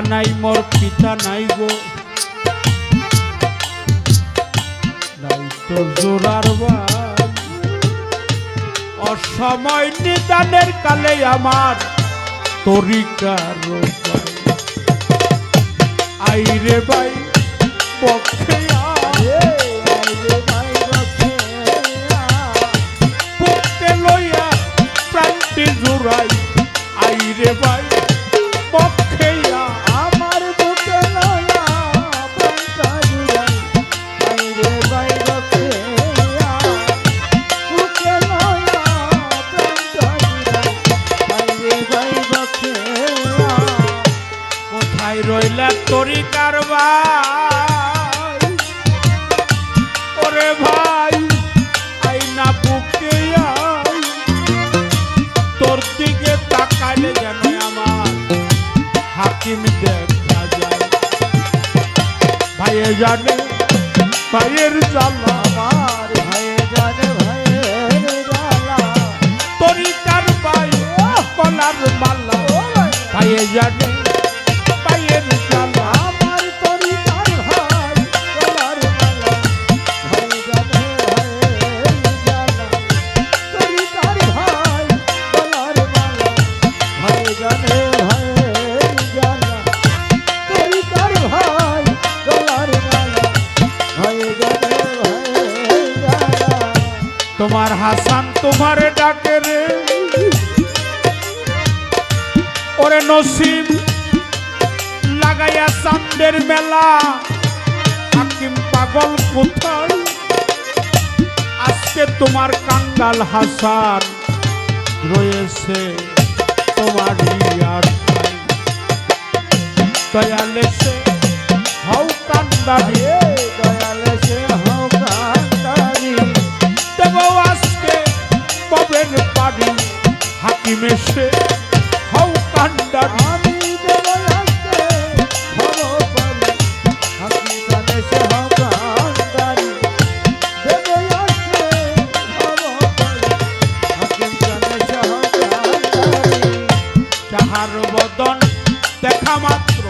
নাই মোর পিতা নাই গো, নাই তো জোরার ভাই। অসময় নিদানের কালে আমার তরিকার ভাই, আইরে ভাই পক্ষে বুকে লইয়া প্রাণটি জোড়াই, আইরে ভাই পক্ষে আমার বুকে লয়া প্রাণটা জুড়াই, আইরে ভাই রক্ষে বুকে লয়া প্রাণটা জুড়াই, আইরে ভাই রক্ষে। কোথায় রইলা তরিকার ভাই, ওরে ভাই আইনা বুকে আই, তোর দিকে তাকাইলে যেন আমার হাকিম দেখা যায়। ভাইয়ে জানে ভাইয়ের জ্বালা, আমার ভাইয়ে জানে ভাইয়ের জ্বালা, তরিকার ভাই কলার মালা, ভাইয়ে জানে ভাইয়ের জ্বালা। আমার তরিকার ভাই গলার মালা, ভাই জানে ভাইয়ের জ্বালা, তরিকার ভাই গলার মালা, ভাই জানে ভাইয়ের জ্বালা, তরিকার ভাই গলার মালা, ভাই জানে ভাইয়ের জ্বালা। তোমার হাসান তোমারে ডাকে রে, ওরে নসিব লাগাইয়া চান্দের মেলা, হাকিম পাগল কোথায়, আজকে তোমার কাঙ্গাল হাসান রয়েছে তোমার ইয়ার ঠাই। দয়ালে সে হও কান্দারি, দয়ালে সে হও কান্দারি, দেব আজকে কবের পারি, হাকিম এসে হও কান্দারি। আমি দেব আজকে হও পারি, হাকিম জানে সে হও কান্দারি, দেব আজকে হও পারি, হাকিম জানে সে হও কান্দারি। যাহার বদন দেখা মাত্র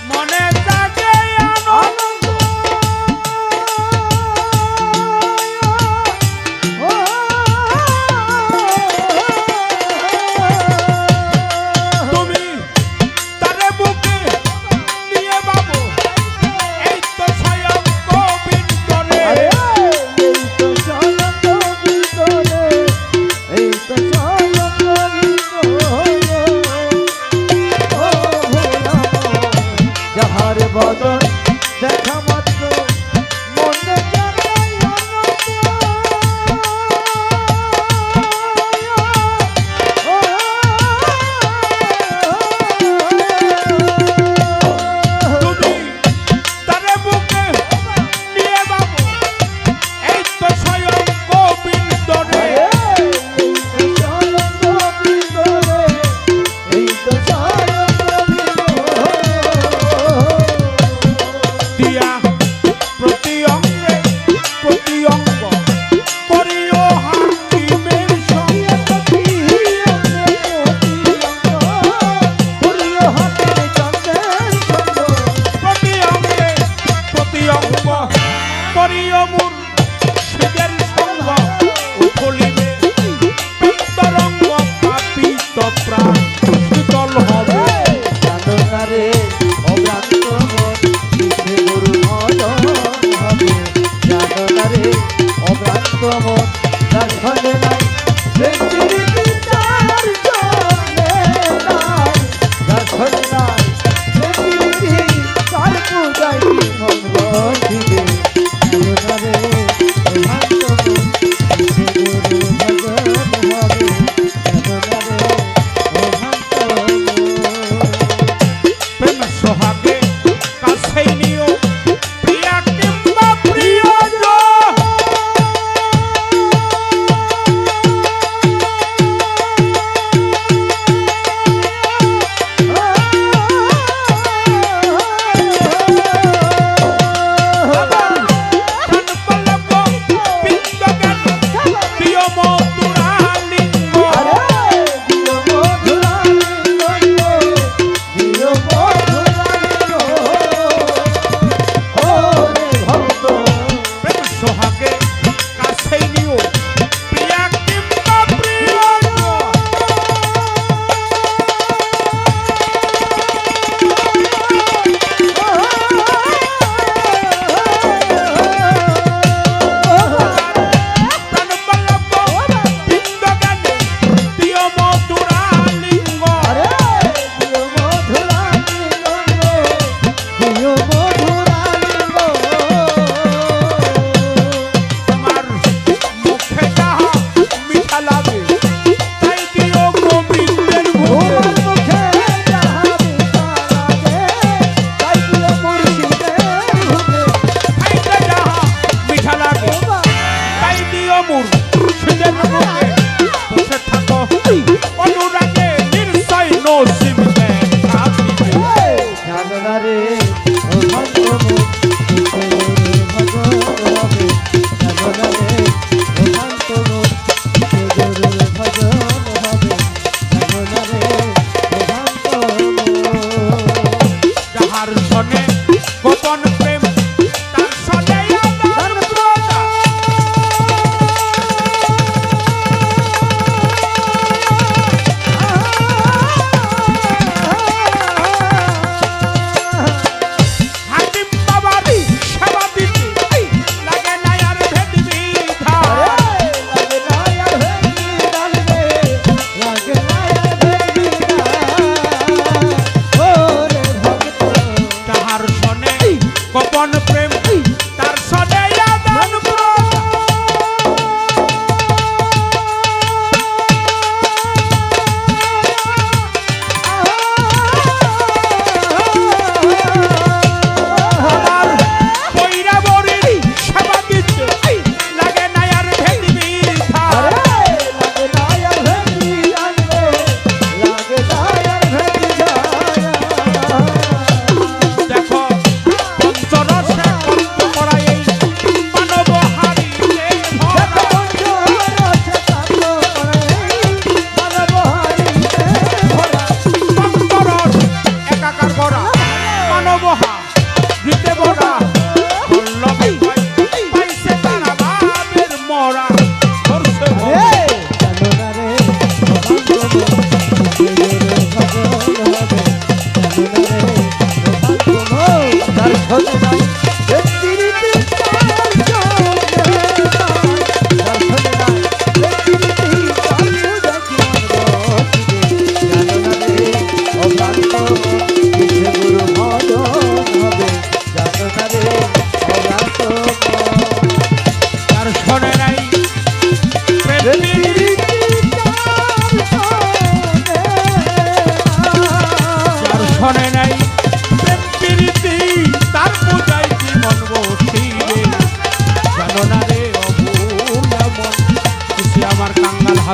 মনে জাগে আনন্দ, তুমি তারে বুকে নিয়ে বাবু, এই তো স্বয়ং গোবিন্দরে, এই তো স্বয়ং ভিতরে, এই তো স্বয়ং ভিতরে, ও ভোলা যাহার বদন দেখা মাত্র মনে জাগে তুমি তারে বুকে নিয়ে বাবু, এই তো স্বয়ং গোবিন্দরে। দিয়া প্রতি অঙ্গে প্রতি অঙ্গ করিও হাকিমের সঙ্গে, প্রতি অঙ্গে প্রতি অঙ্গ করিও মুর্শিদের সঙ্গ, উঠলিবে পিত্তরঙ্গ পাপিত প্রাণ শীতল হবে। সাধনারে অভ্রান্ত মন বিধে গুরু ভজন হবে, সাধনারে অভ্রান্ত মন দর্শনে নাই, ব্যক্তির বিচার চলে নাই, দর্শনে নাই, ব্যক্তির বিচার পূজায় মন বসিবে, সাধনারে অভ্রান্ত মন বিধে গুরু ভজন হবে, সাধনারে অভ্রান্ত মন। প্রেম সোহাগে কাছেই নিও প্রিয়া কিংবা প্রিয়জন,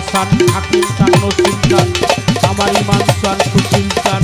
হাসান হাকিম চান নসিম চান আমার ইমান চান সুশীল চান